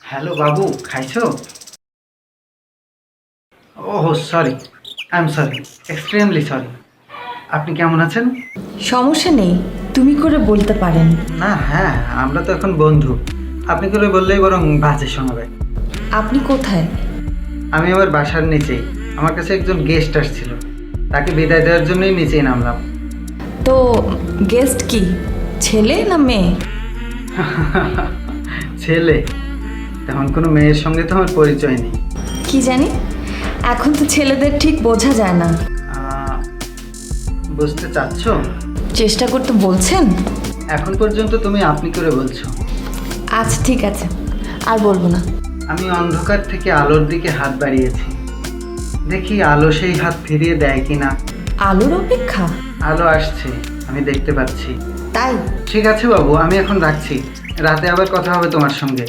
Hello বাবু, খাইছো? Oh sorry, I am sorry, extremely sorry. আপনি কেমন আছেন? সমস্যা নেই, তুমি করে বলতে পারেন। না হ্যাঁ, আমরা তো এখন বন্ধু। আপনি করে বললেই বরং বাজে শোনাবে। আপনি কোথায়? আমি আমার বাসার নিচেই। আমার কাছে একজন গেস্ট আসছিল, তাকে বিদায় দেওয়ার জন্যই নিচেই নামলাম। তো গেস্ট কি, ছেলে না মেয়ে? ছেলে। তেমন কোনো মেয়ের সঙ্গে তো আমার পরিচয় নেই। কি জানি, এখন তো ছেলেদের ঠিক বোঝা যায় না। আহ, বুঝতে চাচ্ছ? চেষ্টা করতে বলছেন? এখন পর্যন্ত তুমি আপনি করে বলছো। আচ্ছা ঠিক আছে, আর বলবো না। আমি অন্ধকার থেকে আলোর দিকে হাত বাড়িয়েছি, দেখি আলো সেই হাত ফিরিয়ে দেয় কিনা। আলোর অপেক্ষা? আলো আসছে, আমি দেখতে পাচ্ছি। তাই? ঠিক আছে বাবু, আমি এখন রাখছি। রাতে আবার কথা হবে তোমার সঙ্গে।